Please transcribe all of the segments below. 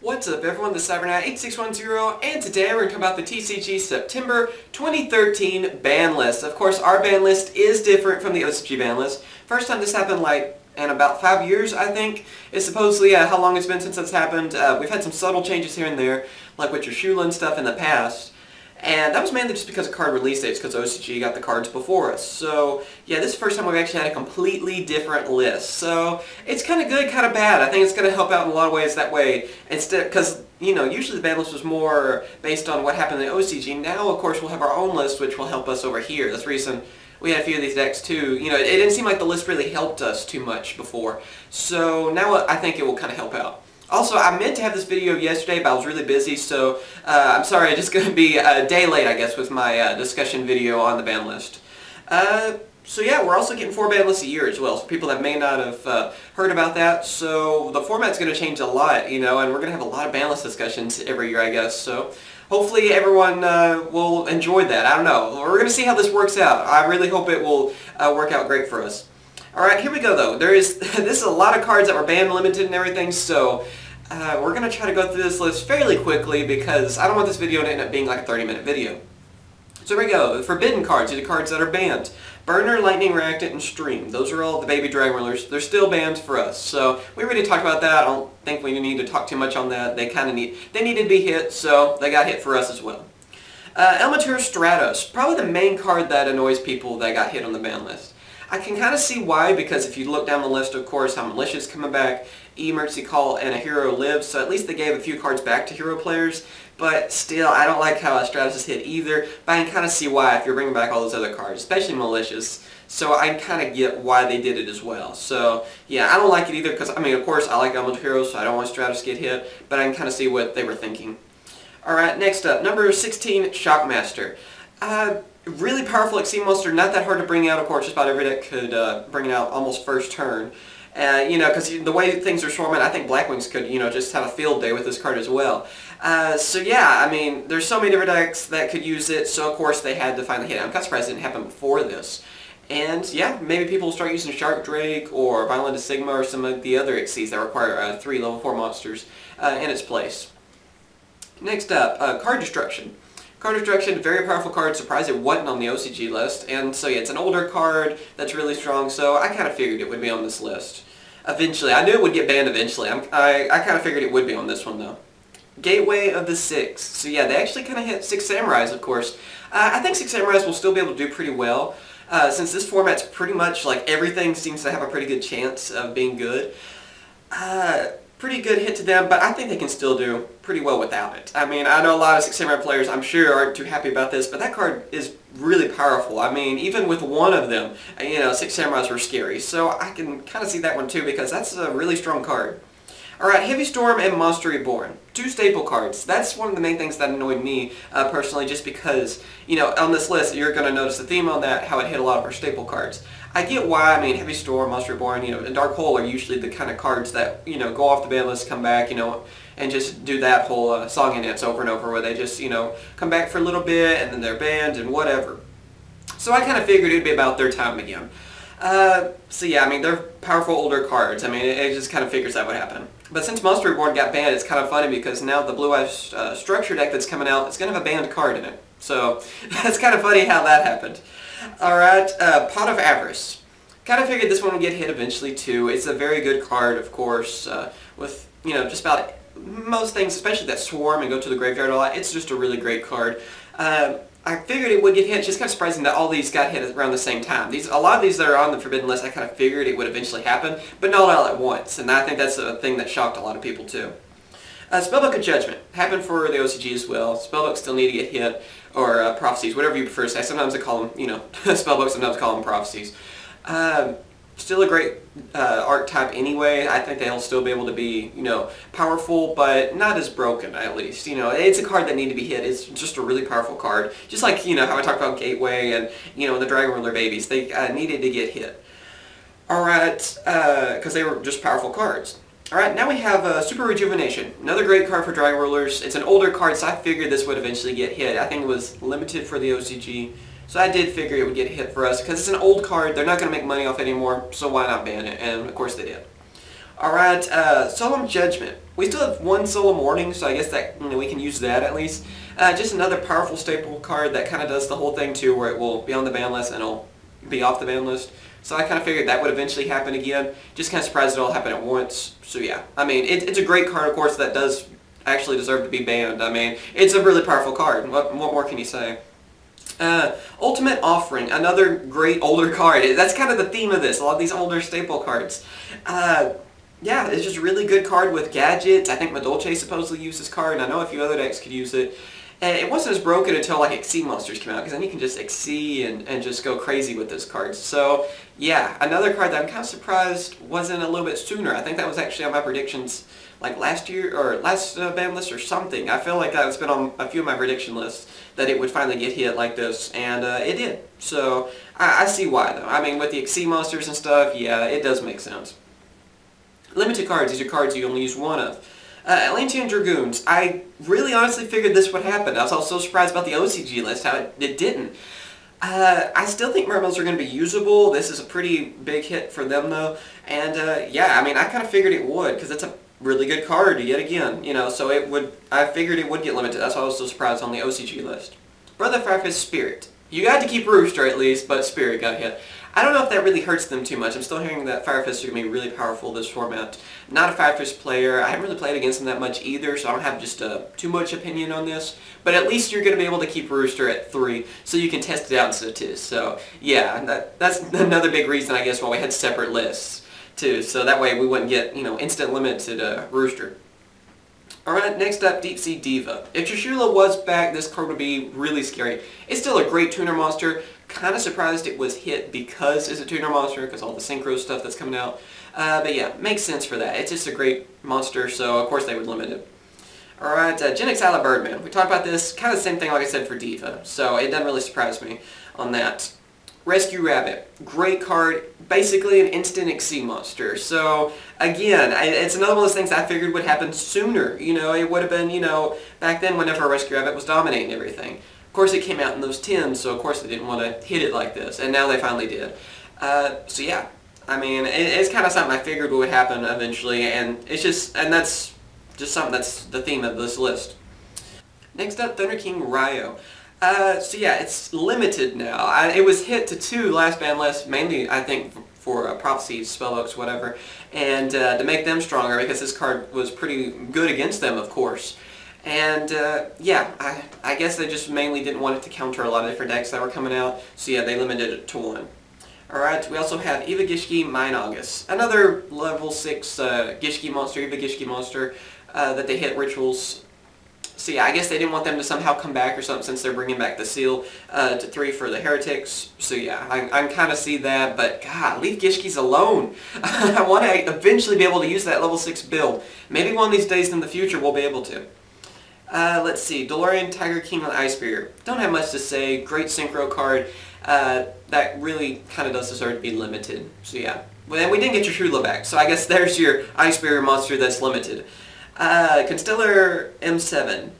What's up everyone, this is CyberKnight 8610 and today we're going to talk about the TCG September 2013 ban list. Of course our ban list is different from the OCG ban list. First time this happened in about 5 years I think. It's supposedly how long it's been since that's happened. We've had some subtle changes here and there, like with your Shulin stuff in the past. And that was mainly just because of card release dates, because OCG got the cards before us. So yeah, this is the first time we've actually had a completely different list. So it's kind of good, kind of bad. I think it's going to help out in a lot of ways that way. Instead, because usually the ban list was more based on what happened in the OCG. Now, of course, we'll have our own list, which will help us over here. That's the reason we had a few of these decks too. It didn't seem like the list really helped us too much before. So now I think it will kind of help out. Also, I meant to have this video yesterday, but I was really busy, so I'm sorry, I'm just going to be a day late, I guess, with my discussion video on the ban list. So yeah, we're also getting 4 ban lists a year as well, so people that may not have heard about that. So the format's going to change a lot, and we're going to have a lot of ban list discussions every year, I guess. So hopefully everyone will enjoy that. I don't know. We're going to see how this works out. I really hope it will work out great for us. Alright, here we go though. This is a lot of cards that were ban limited and everything, so we're going to try to go through this list fairly quickly because I don't want this video to end up being like a 30-minute video. So here we go. The forbidden cards, these are cards that are banned. Burner, Lightning, Reactant, and Stream. Those are all the baby Dragon Rulers. They're still banned for us. So we already talked about that. I don't think we need to talk too much on that. They needed to be hit, so they got hit for us as well. Elementor Stratos. Probably the main card that annoys people that got hit on the ban list. I can kind of see why, because if you look down the list, of course, how Militia's coming back, Emergency Call, and a Hero lives, so at least they gave a few cards back to Hero players, but still, I don't like how Stratos is hit either, but I can kind of see why if you're bringing back all those other cards, especially Militias, so I kind of get why they did it as well. So, yeah, I don't like it either, because, of course, I like Elemental Heroes, so I don't want Stratos to get hit, but I can kind of see what they were thinking. Alright, next up, number 16, Shockmaster. Really powerful Exceed monster, not that hard to bring out, of course, just about every deck could bring it out almost first turn. Because the way things are swarming, I think Blackwings could, just have a field day with this card as well. So yeah, there's so many different decks that could use it, so of course they had to finally hit it. I'm kind of surprised it didn't happen before this. And yeah, maybe people will start using Shark Drake or Violent Sigma or some of the other Exceeds that require 3 level 4 monsters in its place. Next up, Card Destruction. Card Destruction, very powerful card, surprised it wasn't on the OCG list, and so yeah, it's an older card that's really strong, so I kind of figured it would be on this list. Eventually, I knew it would get banned eventually, I kind of figured it would be on this one though. Gateway of the Six, so yeah, they actually kind of hit 6 Samurais, of course. I think 6 Samurais will still be able to do pretty well, since this format's pretty much like everything seems to have a pretty good chance of being good. Pretty good hit to them, but I think they can still do pretty well without it. I know a lot of 6 Samurai players, I'm sure, aren't too happy about this, but that card is really powerful. Even with one of them, 6 Samurais were scary. So I can kind of see that one too, because that's a really strong card. Alright, Heavy Storm and Monster Reborn. 2 staple cards. That's one of the main things that annoyed me personally, just because, on this list, you're going to notice the theme on that, how it hit a lot of our staple cards. I get why, Heavy Storm, Monster Reborn, and Dark Hole are usually the kind of cards that, go off the ban list, come back, and just do that whole song and dance over and over, where they just, come back for a little bit, and then they're banned, and whatever. So I kind of figured it would be about their time again. So yeah, they're powerful older cards. It just kind of figures that would happen. But since Monster Reborn got banned, it's kind of funny because now the Blue Eyes Structure deck that's coming out, it's going to have a banned card in it. So it's kind of funny how that happened. Alright, Pot of Averice. Kind of figured this one would get hit eventually too. It's a very good card, of course, with, just about most things, especially that swarm and go to the graveyard a lot. It's just a really great card. I figured it would get hit. It's just kind of surprising that all these got hit around the same time. A lot of these that are on the forbidden list, I kind of figured it would eventually happen, but not all at once. And I think that's a thing that shocked a lot of people too. Spellbook of Judgment. Happened for the OCG as well. Spellbooks still need to get hit, or Prophecies, whatever you prefer to say. Sometimes I call them, Spellbooks, sometimes I call them Prophecies. Still a great archetype anyway. I think they'll still be able to be, powerful, but not as broken, at least. It's a card that needs to be hit. It's just a really powerful card. Just like, how I talked about Gateway and, the Dragon Ruler babies. They needed to get hit. Alright, because they were just powerful cards. Alright, now we have Super Rejuvenation. Another great card for Dragon Rulers. It's an older card, so I figured this would eventually get hit. I think it was limited for the OCG. So I did figure it would get hit for us, because it's an old card, they're not going to make money off it anymore, so why not ban it? And of course they did. Alright, Solemn Judgment. We still have one Solemn Warning, so I guess that we can use that at least. Just another powerful staple card that kind of does the whole thing too, where it will be on the ban list and it'll be off the ban list. So I kind of figured that would eventually happen again. Just kind of surprised it all happened at once. So yeah, I mean, it's a great card, of course, that does actually deserve to be banned. I mean, it's a really powerful card. What more can you say? Ultimate Offering, another great older card. That's kind of the theme of this, a lot of these older staple cards. Yeah, it's just a really good card with gadgets. I think Madolche supposedly used this card, and I know a few other decks could use it. And it wasn't as broken until like Xyz monsters came out, because then you can just Xyz and just go crazy with this card. So yeah, another card that I'm kind of surprised wasn't a little bit sooner. I think that was actually on my predictions like last year, or last ban list or something. I feel like that's been on a few of my prediction lists, that it would finally get hit like this, and it did. So I see why though. I mean, with the Xyz monsters and stuff, yeah, it does make sense. Limited cards, these are cards you only use one of. Atlantean Dragoons, I really honestly figured this would happen. I was also surprised about the OCG list, how it didn't. I still think Mermaids are going to be usable. This is a pretty big hit for them though. And yeah, I mean, I kind of figured it would, because it's a really good card yet again, you know, so it would, I figured it would get limited. That's why I was so surprised on the OCG list. Brother Firefist Spirit. You got to keep Rooster at least, but Spirit got hit. I don't know if that really hurts them too much. I'm still hearing that Firefists are going to be really powerful this format. Not a Firefist player. I haven't really played against them that much either, so I don't have just too much opinion on this. But at least you're going to be able to keep Rooster at 3, so you can test it out instead of 2. So yeah, that's another big reason, I guess, why we had separate lists too. So that way we wouldn't get, you know, instant limited Rooster. Alright, next up, Sea Diva. If Trishula was back, this card would be really scary. It's still a great tuner monster. Kind of surprised it was hit because it's a tuner monster, because all the synchro stuff that's coming out. But yeah, makes sense for that. It's just a great monster, so of course they would limit it. Alright, Genex Birdman. We talked about this, kind of the same thing like I said for Diva, so it doesn't really surprise me on that. Rescue Rabbit. Great card. Basically an instant Xyz monster. So, again, it's another one of those things I figured would happen sooner. You know, it would have been, you know, back then whenever Rescue Rabbit was dominating everything. Of course, it came out in those 10s, so of course they didn't want to hit it like this. And now they finally did. So, yeah. I mean, it's kind of something I figured would happen eventually. And it's just, and that's just something that's the theme of this list. Next up, Thunder King Rai-Oh. So yeah, it's limited now. It was hit to 2 last ban list, mainly I think for Prophecies, Spellbooks, whatever, and to make them stronger, because this card was pretty good against them, of course. And yeah, I guess they just mainly didn't want it to counter a lot of different decks that were coming out, so yeah, they limited it to 1. Alright, we also have Evigishki, Augus. Another level 6 Gishki monster, Evigishki monster, that they hit rituals. So yeah, I guess they didn't want them to somehow come back or something, since they're bringing back the seal to 3 for the heretics. So yeah, I kind of see that, but God, leave Gishkis alone. I want to eventually be able to use that level 6 build. Maybe one of these days in the future we'll be able to. Let's see, Dewloren, Tiger King with Ice Spear. Don't have much to say. Great synchro card. That really kind of does deserve to be limited. So yeah, well, we didn't get your Trishula back, so I guess there's your Ice Spear monster that's limited. Constellar M7.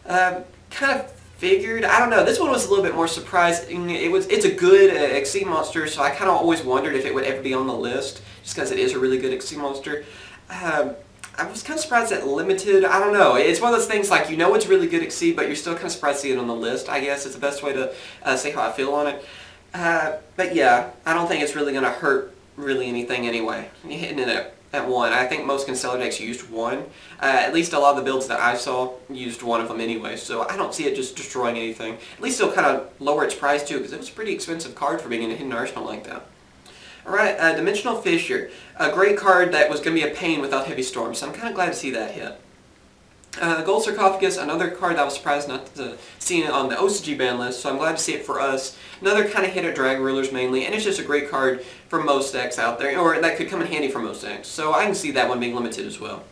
Kind of figured, I don't know, this one was a little bit more surprising. It's a good Xyz monster, so I kind of always wondered if it would ever be on the list, just because it is a really good Xyz monster. I was kind of surprised at limited. I don't know. It's one of those things like, you know it's really good Xyz, but you're still kind of surprised to see it on the list, I guess is the best way to say how I feel on it. But yeah, I don't think it's really going to hurt really anything anyway. You're hitting it at 1. I think most Constellar decks used 1. At least a lot of the builds that I saw used 1 of them anyway, so I don't see it just destroying anything. At least it'll kind of lower its price too, because it was a pretty expensive card for being in a hidden arsenal like that. Alright, Dimensional Fissure. A great card that was going to be a pain without Heavy Storm, so I'm kind of glad to see that hit. Gold Sarcophagus, another card that I was surprised not to see it on the OCG ban list, so I'm glad to see it for us. Another kind of hit at Drag Rulers mainly, and it's just a great card for most decks out there, or that could come in handy for most decks, so I can see that one being limited as well.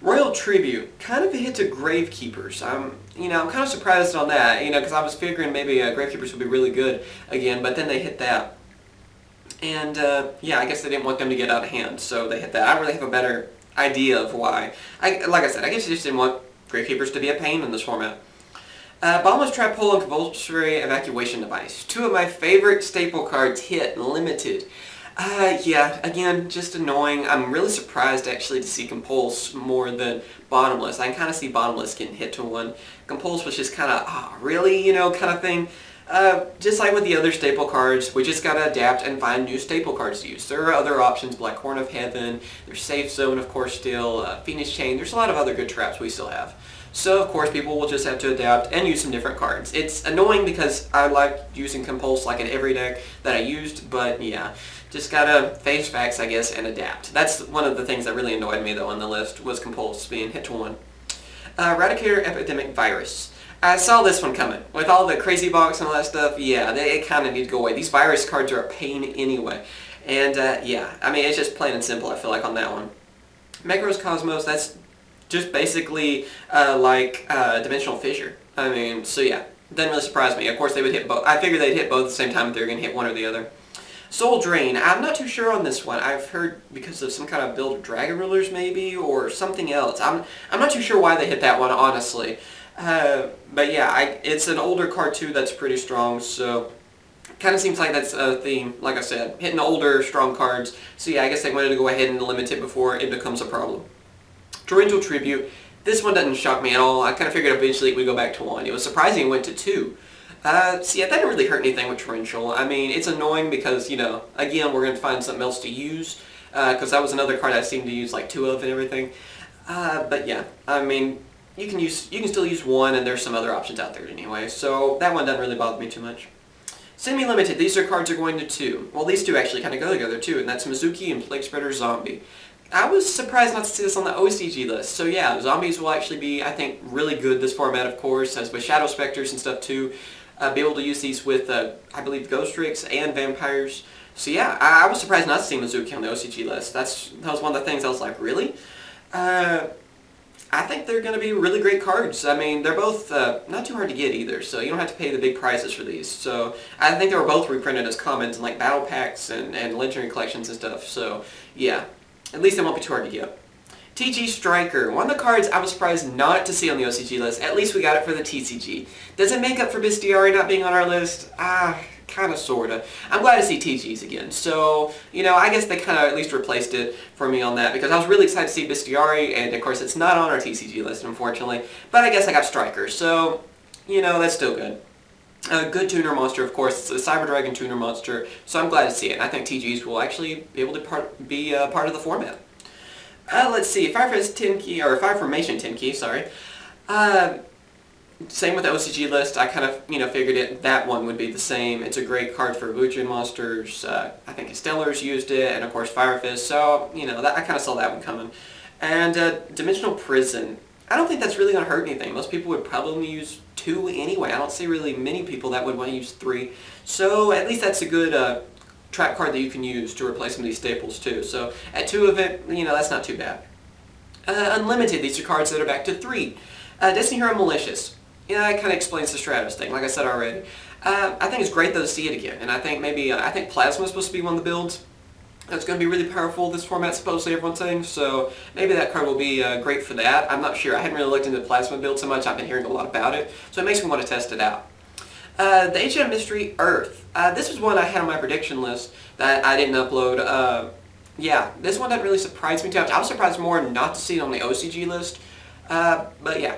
Royal Tribute, kind of a hit to Gravekeepers. You know, I'm kind of surprised on that, you know, because I was figuring maybe Gravekeepers would be really good again, but then they hit that. And yeah, I guess they didn't want them to get out of hand, so they hit that. I don't really have a better idea of why. Like I said, I guess they just didn't want Gravekeepers to be a pain in this format. Bottomless Trap Hole and Compulsory Evacuation Device. 2 of my favorite staple cards hit limited. Yeah, again, just annoying. I'm really surprised actually to see Compulse more than Bottomless. I can kind of see Bottomless getting hit to one. Compulse was just kind of, really, kind of thing. Just like with the other staple cards, we just gotta adapt and find new staple cards to use. There are other options, Black Horn of Heaven, there's Safe Zone, of course, still, Phoenix Chain. There's a lot of other good traps we still have. So, of course, people will just have to adapt and use some different cards. It's annoying because I like using Compulse like in every deck that I used, but yeah, just gotta face facts, I guess, and adapt. That's one of the things that really annoyed me, though, on the list, was Compulse being hit to one. Eradicator Epidemic Virus. I saw this one coming. With all the crazy box and all that stuff, yeah, it kind of need to go away. These virus cards are a pain anyway. And, yeah, I mean, it's just plain and simple, I feel like, on that one. Macros Cosmos, that's just basically like Dimensional Fissure. I mean, so yeah, doesn't really surprise me. Of course, they would hit both. I figured they'd hit both at the same time if they were going to hit one or the other. Soul Drain. I'm not too sure on this one. I've heard because of some kind of build of Dragon Rulers maybe, or something else. I'm not too sure why they hit that one, honestly. But yeah, it's an older card too that's pretty strong, so kind of seems like that's a theme, like I said, hitting older, strong cards. So yeah, I guess they wanted to go ahead and limit it before it becomes a problem. Torrential Tribute. This one doesn't shock me at all. I kind of figured eventually we'd go back to 1. It was surprising it went to 2. See, that didn't really hurt anything with Torrential. I mean, it's annoying because, again, we're going to find something else to use, because that was another card I seemed to use like 2 of and everything. But yeah, I mean, you can still use 1, and there's some other options out there anyway, so that one doesn't really bother me too much. Semi-limited, these cards are going to 2. Well, these two actually kind of go together too, and that's Mizuki and Plague Spreader Zombie. I was surprised not to see this on the OCG list, so yeah, zombies will actually be, I think, really good this format, of course, as with Shadow Specters and stuff too. Be able to use these with, I believe, Ghost Ricks and Vampires. So yeah, I was surprised not to see Mizuki on the OCG list. That was one of the things I was like, really? I think they're going to be really great cards. I mean, they're both not too hard to get either, so you don't have to pay the big prices for these. So I think they were both reprinted as commons in like battle packs and legendary collections and stuff. So yeah, at least they won't be too hard to get. TG Striker, one of the cards I was surprised not to see on the OCG list. At least we got it for the TCG. Does it make up for Bestiari not being on our list? Kinda, sorta. I'm glad to see TGs again. So, I guess they kinda at least replaced it for me on that, because I was really excited to see Bestiari, and of course it's not on our TCG list, unfortunately. But I guess I got Striker, so, that's still good. A good tuner monster, of course. It's a Cyber Dragon tuner monster, so I'm glad to see it. I think TGs will actually be able to be part of the format. Let's see, Fire Formation 10 key, sorry. Same with the OCG list. I kind of, figured that one would be the same. It's a great card for Wujian monsters. I think Stellars used it, and of course Fire Fist. So, I kind of saw that one coming. And Dimensional Prison. I don't think that's really going to hurt anything. Most people would probably use 2 anyway. I don't see really many people that would want to use 3. So at least that's a good trap card that you can use to replace some of these staples too. So at 2 of it, that's not too bad. Unlimited, these are cards that are back to 3. Destiny Hero Malicious. Yeah, that kind of explains the Stratos thing, like I said already. I think it's great though to see it again, and I think maybe, I think Plasma is supposed to be one of the builds that's going to be really powerful this format, supposedly everyone's saying, so maybe that card will be great for that. I'm not sure. I hadn't really looked into the Plasma build so much. I've been hearing a lot about it, so it makes me want to test it out. The Ancient Mystery Earth. This was one I had on my prediction list that I didn't upload. Yeah, this one didn't really surprise me too much. I was surprised more not to see it on the OCG list, but yeah,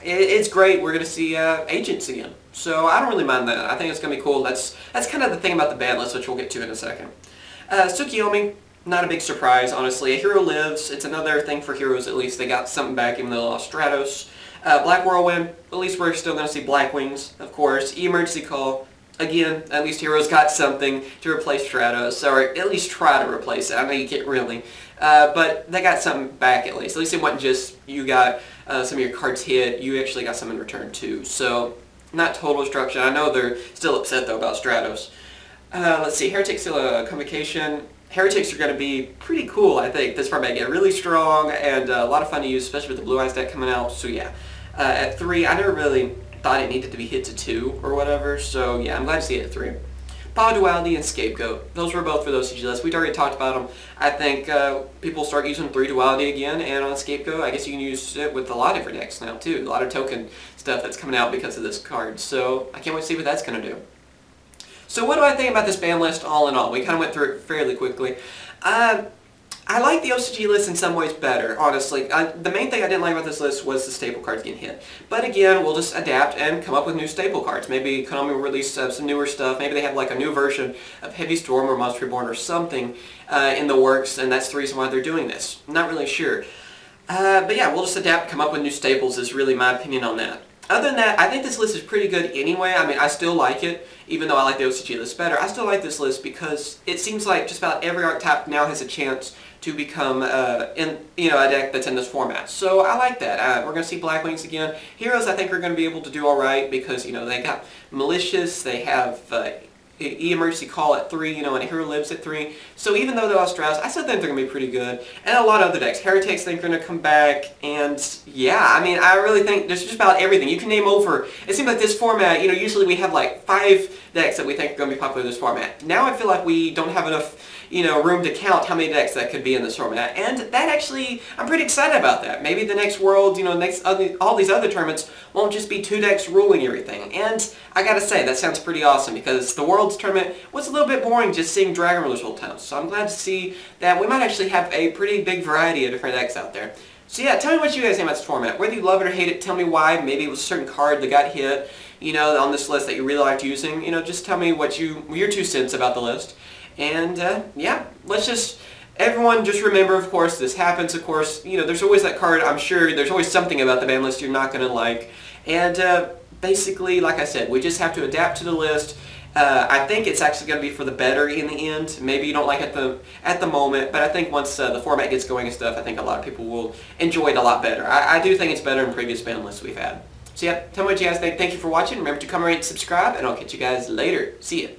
it's great. We're going to see Agents again, so I don't really mind that. I think it's going to be cool. That's kind of the thing about the ban list, which we'll get to in a second. Tsukiyomi, not a big surprise, honestly. A hero lives. It's another thing for heroes, at least. They got something back even though they lost Stratos. Black Whirlwind, at least we're still going to see Black Wings, of course. Emergency Call, again, at least heroes got something to replace Stratos, or at least try to replace it. I know you can't really, but they got something back at least. At least it wasn't just you got some of your cards hit, you actually got some in return too. So, not total destruction. I know they're still upset though about Stratos. Let's see, Heretics Convocation. Heretics are going to be pretty cool, I think. This format get really strong and a lot of fun to use, especially with the Blue Eyes deck coming out. So yeah, at 3, I never really thought it needed to be hit to 2 or whatever. So yeah, I'm glad to see it at 3. Power Duality and Scapegoat. Those were both for those CG lists. We'd already talked about them. I think people start using 3 Duality again, and on Scapegoat, I guess you can use it with a lot of different decks now too. A lot of token stuff that's coming out because of this card. So I can't wait to see what that's going to do. So what do I think about this ban list all in all? We kind of went through it fairly quickly. I like the OCG list in some ways better, honestly. The main thing I didn't like about this list was the staple cards getting hit. But again, we'll just adapt and come up with new staple cards. Maybe Konami will release some newer stuff. Maybe they have like a new version of Heavy Storm or Monster Reborn or something in the works, and that's the reason why they're doing this. I'm not really sure. But yeah, we'll just adapt, come up with new staples is really my opinion on that. Other than that, I think this list is pretty good anyway. I mean, I still like it, even though I like the OCG list better. I still like this list because it seems like just about every archetype now has a chance to become a deck that's in this format. So I like that. We're going to see Blackwings again. Heroes I think are going to be able to do alright because, they got Malicious, they have Emergency Call at 3, and a hero lives at 3. So even though they're all Stratos, I still think they're going to be pretty good. And a lot of other decks. Heretics think are going to come back. And yeah, I mean, I really think there's just about everything. You can name over. It seems like this format, usually we have like 5 decks that we think are going to be popular in this format. Now I feel like we don't have enough room to count how many decks that could be in this format, and that actually, I'm pretty excited about that. Maybe the next World, all these other tournaments won't just be 2 decks ruling everything, and I gotta say, that sounds pretty awesome, because the World's tournament was a little bit boring just seeing Dragon Rulers whole time, so I'm glad to see that we might actually have a pretty big variety of different decks out there. So yeah, tell me what you guys think about this format. Whether you love it or hate it, tell me why. Maybe it was a certain card that got hit, on this list that you really liked using. Just tell me what your 2 cents about the list. And yeah, everyone just remember, of course, this happens, of course, there's always that card, I'm sure, there's always something about the ban list you're not going to like. And basically, like I said, we just have to adapt to the list. I think it's actually going to be for the better in the end. Maybe you don't like it at the moment, but I think once the format gets going and stuff, I think a lot of people will enjoy it a lot better. I do think it's better than previous ban lists we've had. So yeah, tell me what you guys think. Thank you for watching. Remember to comment, rate, and subscribe, and I'll catch you guys later. See ya.